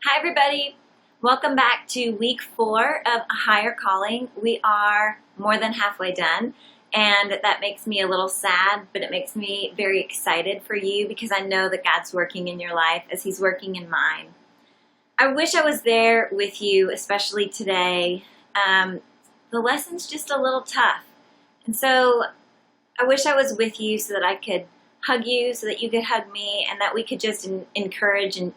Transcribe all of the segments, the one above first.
Hi, everybody. Welcome back to week 4 of A Higher Calling. We are more than halfway done, and that makes me a little sad, but it makes me very excited for you because I know that God's working in your life as He's working in mine. I wish I was there with you, especially today. The lesson's just a little tough, and so I wish I was with you so that I could hug you, so that you could hug me, and that we could just encourage and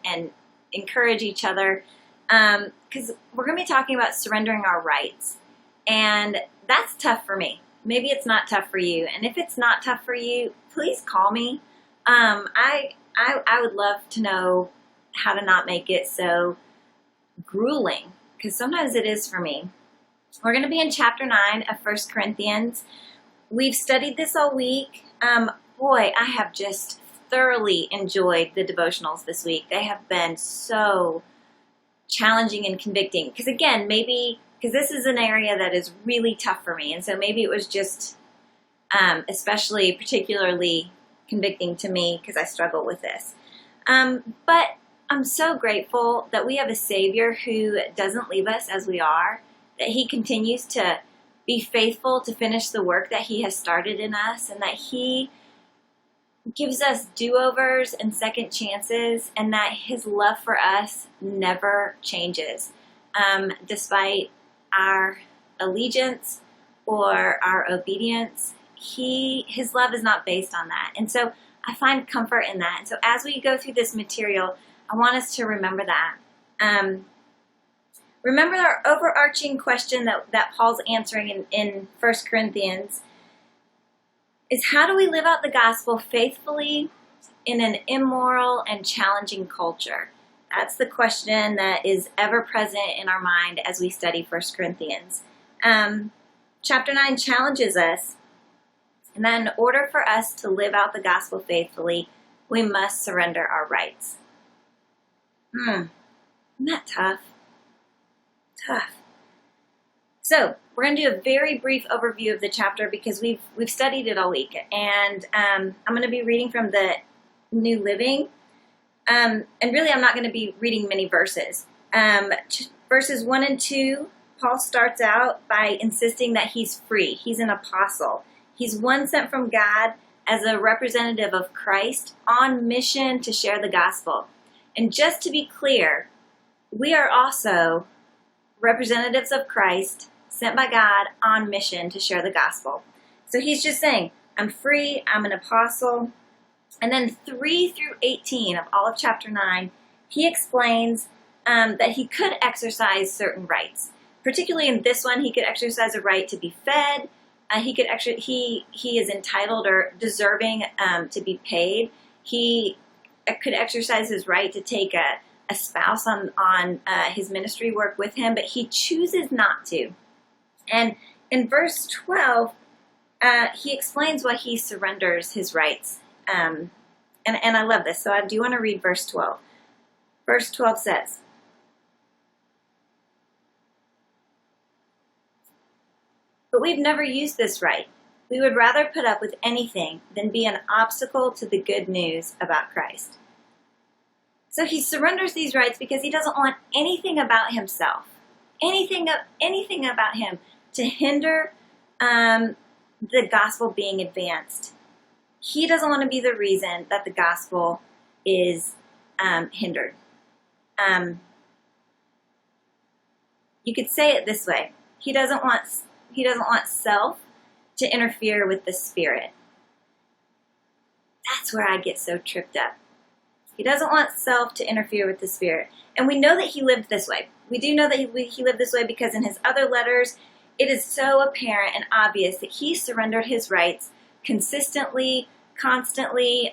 encourage each other, because we're going to be talking about surrendering our rights, and that's tough for me. Maybe it's not tough for you, and if it's not tough for you, please call me. I would love to know how to not make it so grueling, because sometimes it is for me. We're going to be in chapter 9 of 1 Corinthians. We've studied this all week. Boy, I have just thoroughly enjoyed the devotionals this week. They have been so challenging and convicting. Because again, maybe, because this is an area that is really tough for me. And so maybe it was just particularly convicting to me because I struggle with this. But I'm so grateful that we have a Savior who doesn't leave us as we are, that He continues to be faithful to finish the work that He has started in us, and that He gives us do-overs and second chances, and that His love for us never changes, despite our allegiance or our obedience. His love is not based on that, and so I find comfort in that. And so as we go through this material, I want us to remember that. Remember our overarching question that Paul's answering in 1 Corinthians is, how do we live out the gospel faithfully in an immoral and challenging culture? That's the question that is ever present in our mind as we study 1 Corinthians. Chapter 9 challenges us, and that in order for us to live out the gospel faithfully, we must surrender our rights. Isn't that tough? Tough. So we're going to do a very brief overview of the chapter because we've studied it all week, and I'm going to be reading from the New Living, and really I'm not going to be reading many verses. Verses 1 and 2, Paul starts out by insisting that he's free. He's an apostle. He's one sent from God as a representative of Christ on mission to share the gospel. And just to be clear, we are also representatives of Christ sent by God on mission to share the gospel. So he's just saying, I'm free, I'm an apostle. And then 3 through 18 of all of chapter 9, he explains that he could exercise certain rights. Particularly in this one, he could exercise a right to be fed. He is entitled or deserving to be paid. He could exercise his right to take a spouse on his ministry work with him, but he chooses not to. And in verse 12, he explains why he surrenders his rights. And I love this, so I do want to read verse 12. Verse 12 says, "But we've never used this right. We would rather put up with anything than be an obstacle to the good news about Christ." So he surrenders these rights because he doesn't want anything about himself, anything about him to hinder the gospel being advanced. He doesn't want to be the reason that the gospel is hindered. You could say it this way: he doesn't want self to interfere with the Spirit. That's where I get so tripped up. He doesn't want self to interfere with the Spirit. And we know that he lived this way. We do know that he lived this way because in his other letters, it is so apparent and obvious that he surrendered his rights consistently, constantly.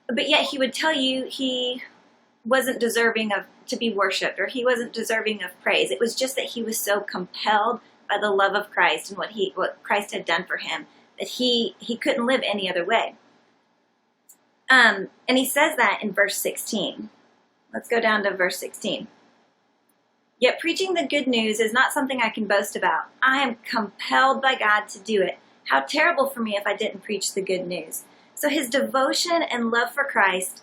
But yet he would tell you he wasn't deserving to be worshipped, or he wasn't deserving of praise. It was just that he was so compelled by the love of Christ and what Christ had done for him that he couldn't live any other way. And he says that in verse 16. Let's go down to verse 16. "Yet preaching the good news is not something I can boast about. I am compelled by God to do it. How terrible for me if I didn't preach the good news." So his devotion and love for Christ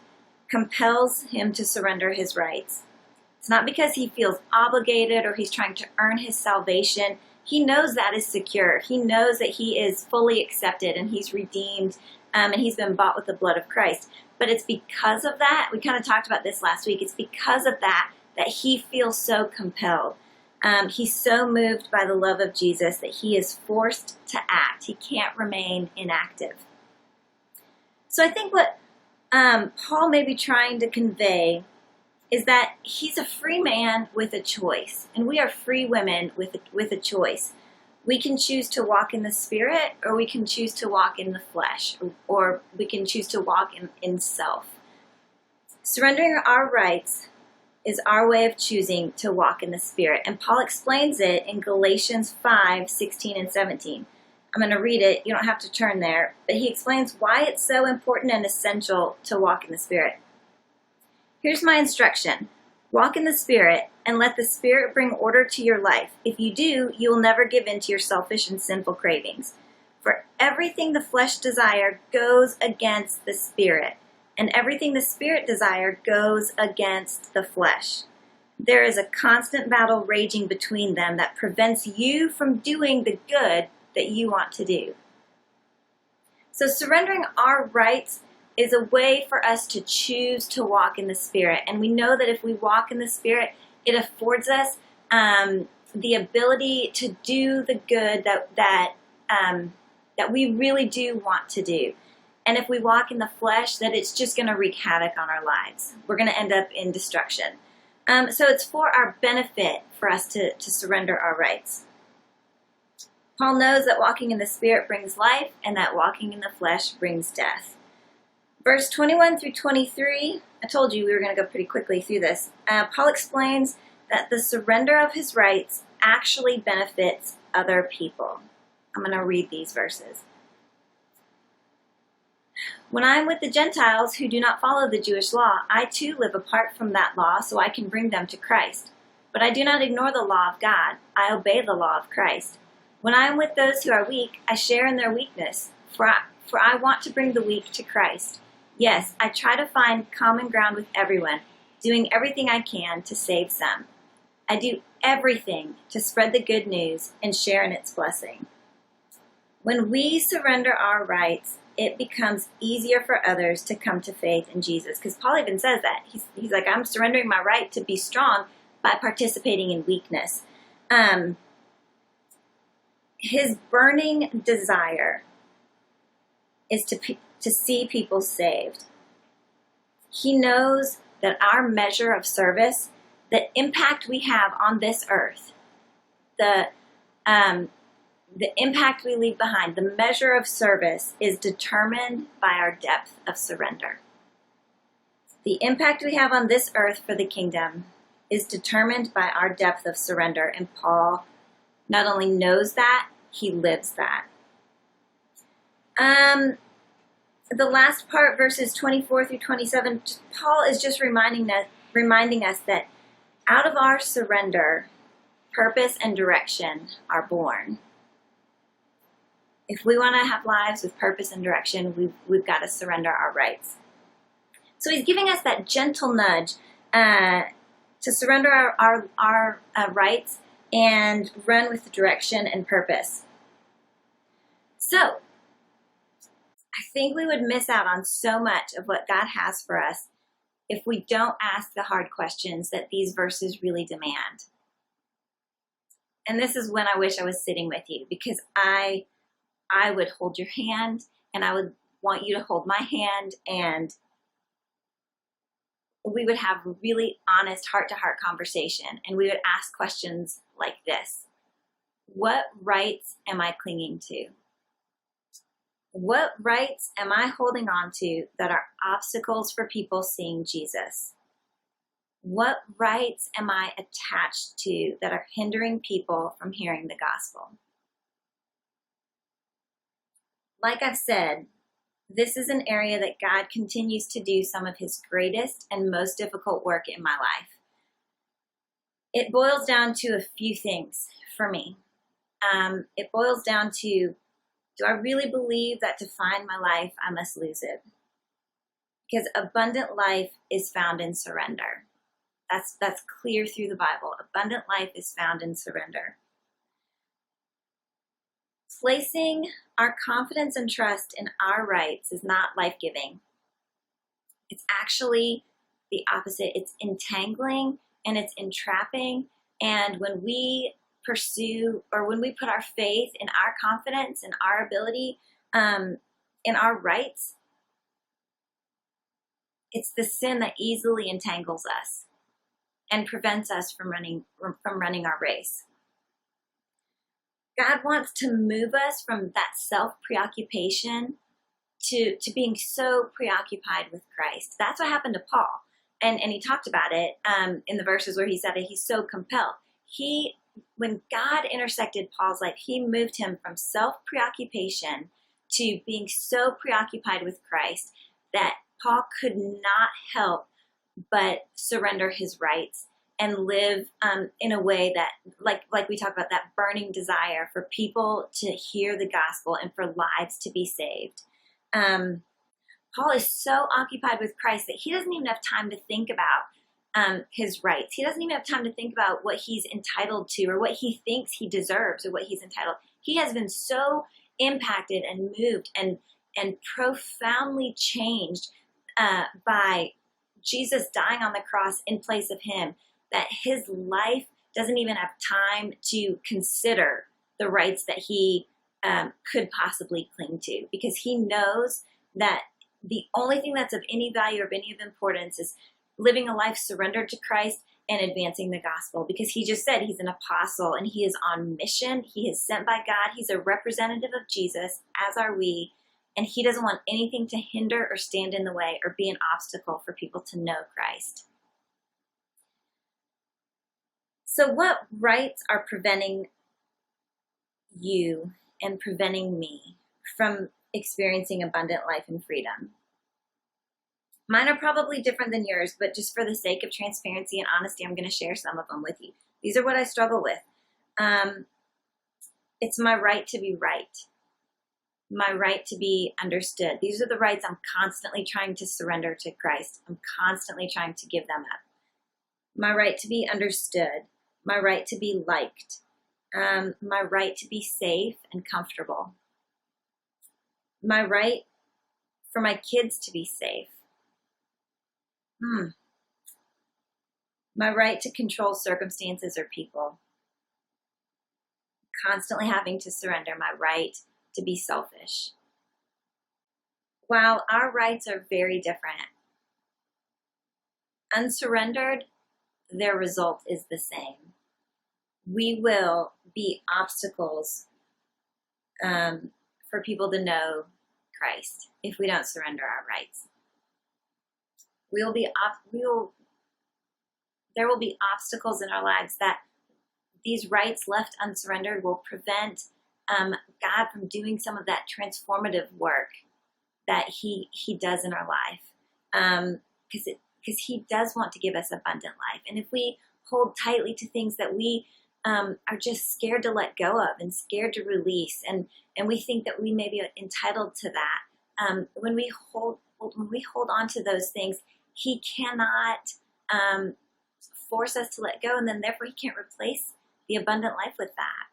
compels him to surrender his rights. It's not because he feels obligated or he's trying to earn his salvation. He knows that is secure. He knows that he is fully accepted and he's redeemed, and he's been bought with the blood of Christ. But it's because of that, we kind of talked about this last week, it's because of that he feels so compelled. He's so moved by the love of Jesus that he is forced to act. He can't remain inactive. So I think what Paul may be trying to convey is that he's a free man with a choice, and we are free women with a choice. We can choose to walk in the Spirit, or we can choose to walk in the flesh, or we can choose to walk in self. Surrendering our rights is our way of choosing to walk in the Spirit, and Paul explains it in Galatians 5:16 and 17. I'm going to read it. You don't have to turn there, but he explains why it's so important and essential to walk in the Spirit. Here's my instruction. Walk in the Spirit and let the Spirit bring order to your life. If you do, you will never give in to your selfish and sinful cravings. For everything the flesh desires goes against the Spirit, and everything the Spirit desires goes against the flesh. There is a constant battle raging between them that prevents you from doing the good that you want to do. So surrendering our rights is a way for us to choose to walk in the Spirit. And we know that if we walk in the Spirit, it affords us the ability to do the good that we really do want to do. And if we walk in the flesh, that it's just going to wreak havoc on our lives. We're going to end up in destruction. So it's for our benefit for us to surrender our rights. Paul knows that walking in the Spirit brings life and that walking in the flesh brings death. Verse 21 through 23, I told you we were going to go pretty quickly through this. Paul explains that the surrender of his rights actually benefits other people. I'm going to read these verses. When I'm with the Gentiles who do not follow the Jewish law, I too live apart from that law so I can bring them to Christ. But I do not ignore the law of God. I obey the law of Christ. When I am with those who are weak, I share in their weakness, for I want to bring the weak to Christ. Yes, I try to find common ground with everyone, doing everything I can to save some. I do everything to spread the good news and share in its blessing. When we surrender our rights, it becomes easier for others to come to faith in Jesus. Because Paul even says that. He's like, I'm surrendering my right to be strong by participating in weakness. His burning desire is to see people saved. He knows that our measure of service, the impact we have on this earth, the impact we leave behind, the measure of service is determined by our depth of surrender. The impact we have on this earth for the kingdom is determined by our depth of surrender, and Paul not only knows that, he lives that. The last part, verses 24 through 27, Paul is just reminding us that out of our surrender, purpose and direction are born. If we want to have lives with purpose and direction, we've got to surrender our rights. So he's giving us that gentle nudge to surrender our rights and run with direction and purpose. So, I think we would miss out on so much of what God has for us if we don't ask the hard questions that these verses really demand. And this is when I wish I was sitting with you, because I would hold your hand, and I would want you to hold my hand, and we would have a really honest heart-to-heart conversation, and we would ask questions like this. What rights am I clinging to? What rights am I holding on to that are obstacles for people seeing Jesus? What rights am I attached to that are hindering people from hearing the gospel? Like I've said, this is an area that God continues to do some of his greatest and most difficult work in my life. It boils down to a few things for me. It boils down to, do I really believe that to find my life, I must lose it? Because abundant life is found in surrender. That's clear through the Bible. Abundant life is found in surrender. Placing our confidence and trust in our rights is not life-giving. It's actually the opposite. It's entangling and it's entrapping. And when we pursue, or when we put our faith in our confidence and our ability, in our rights, it's the sin that easily entangles us and prevents us from running our race. God wants to move us from that self-preoccupation to being so preoccupied with Christ. That's what happened to Paul. And he talked about it in the verses where he said that he's so compelled. When God intersected Paul's life, he moved him from self-preoccupation to being so preoccupied with Christ that Paul could not help but surrender his rights and live in a way that, like we talked about, that burning desire for people to hear the gospel and for lives to be saved. Paul is so occupied with Christ that he doesn't even have time to think about his rights. He doesn't even have time to think about what he's entitled to or what he thinks he deserves or what he's entitled. He has been so impacted and moved and profoundly changed by Jesus dying on the cross in place of him, that his life doesn't even have time to consider the rights that he could possibly cling to, because he knows that the only thing that's of any value or of any of importance is living a life surrendered to Christ and advancing the gospel, because he just said he's an apostle and he is on mission. He is sent by God. He's a representative of Jesus, as are we, and he doesn't want anything to hinder or stand in the way or be an obstacle for people to know Christ. So what rights are preventing you and preventing me from experiencing abundant life and freedom? Mine are probably different than yours, but just for the sake of transparency and honesty, I'm going to share some of them with you. These are what I struggle with. It's my right to be right. My right to be understood. These are the rights I'm constantly trying to surrender to Christ. I'm constantly trying to give them up. My right to be understood. My right to be liked. My right to be safe and comfortable. My right for my kids to be safe. My right to control circumstances or people. Constantly having to surrender my right to be selfish. While our rights are very different, unsurrendered, their result is the same. We will be obstacles for people to know Christ if we don't surrender our rights. There will be obstacles in our lives that these rights left unsurrendered will prevent God from doing some of that transformative work that He does in our life, because He does want to give us abundant life. And if we hold tightly to things that we are just scared to let go of and scared to release, and we think that we may be entitled to that, when we hold on to those things, He cannot force us to let go, and then therefore He can't replace the abundant life with that.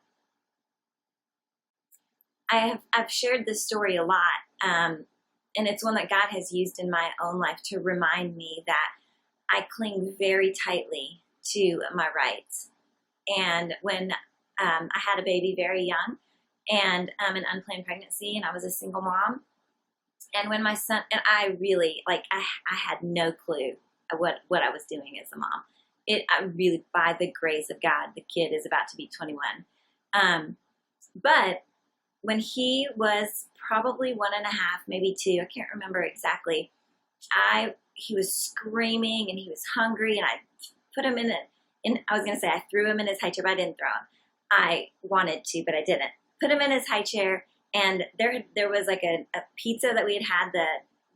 I've shared this story a lot, and it's one that God has used in my own life to remind me that I cling very tightly to my rights. And when I had a baby very young, and an unplanned pregnancy, and I was a single mom, and when my son, and I really, I had no clue what I was doing as a mom. I really, by the grace of God, the kid is about to be 21. But when he was probably 1.5, maybe 2, I can't remember exactly, he was screaming and he was hungry, and I put him I threw him in his high chair, but I didn't throw him. I wanted to, but I didn't. Put him in his high chair, and there was a pizza that we had the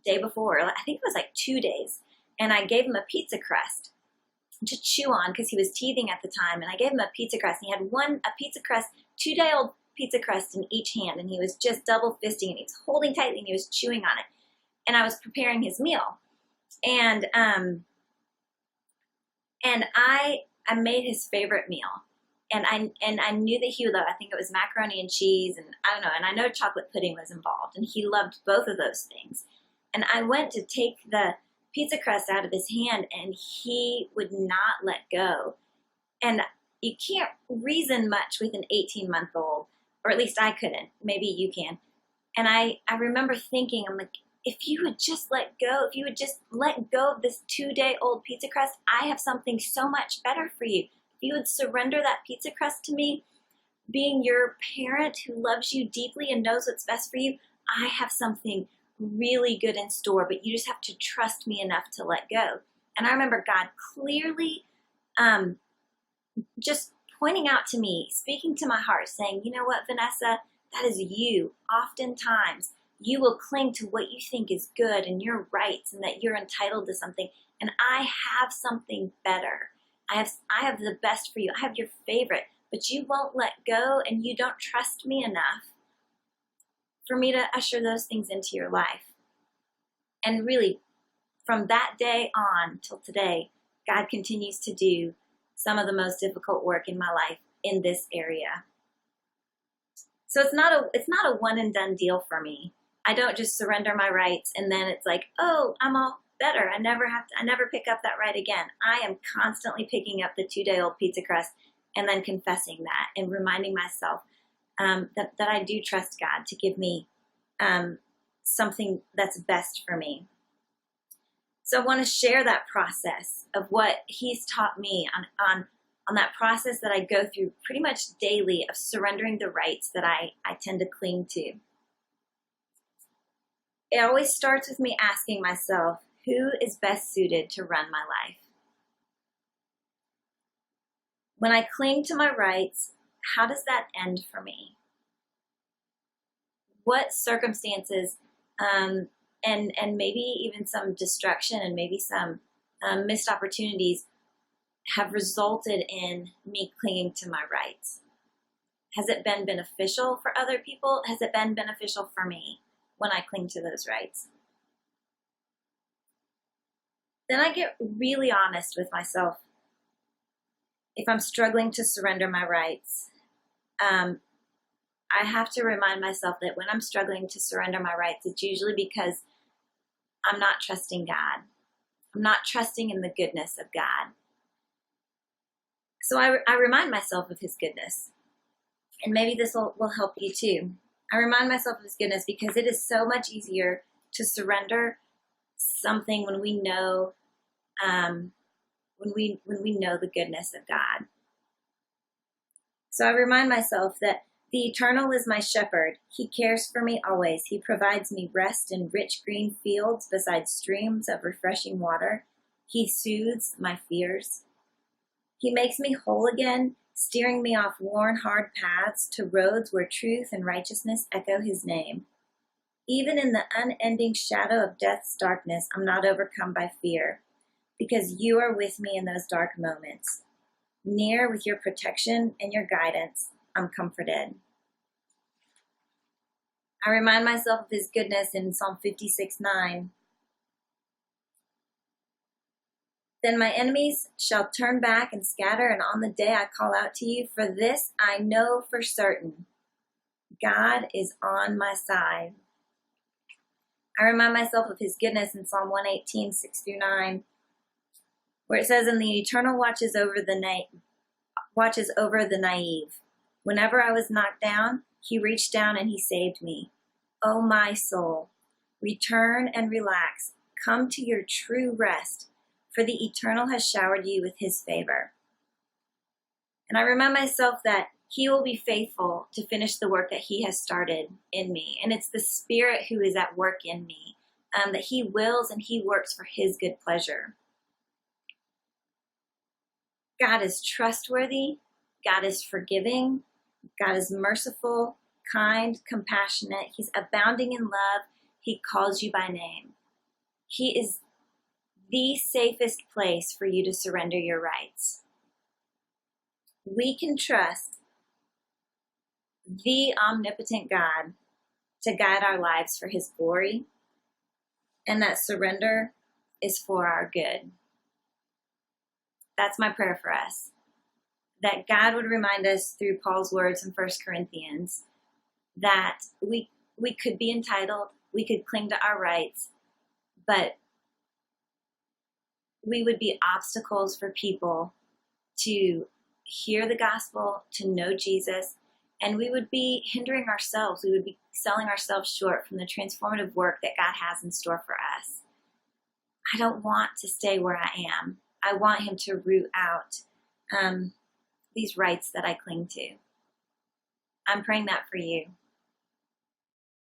day before. I think it was 2 days. And I gave him a pizza crust to chew on because he was teething at the time. And I gave him a pizza crust. And he had a pizza crust, 2-day-old pizza crust in each hand. And he was just double fisting, and he was holding tightly, and he was chewing on it. And I was preparing his meal. And I made his favorite meal. And I knew that he would love, I think it was macaroni and cheese, and I don't know, and I know chocolate pudding was involved, and he loved both of those things. And I went to take the pizza crust out of his hand, and he would not let go. And you can't reason much with an 18-month-old, or at least I couldn't. Maybe you can. And I remember thinking, I'm like, if you would just let go, if you would just let go of this 2-day-old pizza crust, I have something so much better for you. If you would surrender that pizza crust to me, being your parent who loves you deeply and knows what's best for you, I have something really good in store, but you just have to trust me enough to let go. And I remember God clearly just pointing out to me, speaking to my heart, saying, you know what, Vanessa, that is you. Oftentimes, you will cling to what you think is good and your rights and that you're entitled to something. And I have something better. I have the best for you. I have your favorite, but you won't let go and you don't trust me enough for me to usher those things into your life. And really, from that day on till today, God continues to do some of the most difficult work in my life in this area. So it's not a one and done deal for me. I don't just surrender my rights and then it's like, oh, I'm all better. I never pick up that right again. I am constantly picking up the 2-day-old pizza crust and then confessing that and reminding myself that I do trust God to give me something that's best for me. So I want to share that process of what He's taught me on that process that I go through pretty much daily of surrendering the rights that I tend to cling to. It always starts with me asking myself, who is best suited to run my life? When I cling to my rights, how does that end for me? What circumstances and maybe even some destruction and maybe some missed opportunities have resulted in me clinging to my rights? Has it been beneficial for other people? Has it been beneficial for me when I cling to those rights? Then I get really honest with myself. If I'm struggling to surrender my rights, I have to remind myself that when I'm struggling to surrender my rights, it's usually because I'm not trusting God. I'm not trusting in the goodness of God. So I remind myself of His goodness. And maybe this will help you too. I remind myself of His goodness because it is so much easier to surrender something when we know when we know the goodness of God. So I remind myself that the Eternal is my shepherd. He cares for me always. He provides me rest in rich green fields beside streams of refreshing water. He soothes my fears. He makes me whole again, steering me off worn, hard paths to roads where truth and righteousness echo His name. Even in the unending shadow of death's darkness, I'm not overcome by fear, because You are with me in those dark moments. Near with Your protection and Your guidance, I'm comforted. I remind myself of His goodness in Psalm 56:9. Then my enemies shall turn back and scatter, and on the day I call out to You, for this I know for certain, God is on my side. I remind myself of His goodness in Psalm 118:6-9, where it says, and the Eternal watches over the naive. Whenever I was knocked down, He reached down and He saved me. O my soul, return and relax. Come to your true rest, for the Eternal has showered you with His favor. And I remind myself that He will be faithful to finish the work that He has started in me. And it's the Spirit who is at work in me, that He wills and He works for His good pleasure. God is trustworthy. God is forgiving. God is merciful, kind, compassionate. He's abounding in love. He calls you by name. He is the safest place for you to surrender your rights. We can trust the omnipotent God to guide our lives for His glory, and that surrender is for our good. That's my prayer for us. That God would remind us through Paul's words in 1 Corinthians that we could be entitled, we could cling to our rights, but we would be obstacles for people to hear the gospel, to know Jesus, and we would be hindering ourselves. We would be selling ourselves short from the transformative work that God has in store for us. I don't want to stay where I am. I want him to root out these rights that I cling to. I'm praying that for you.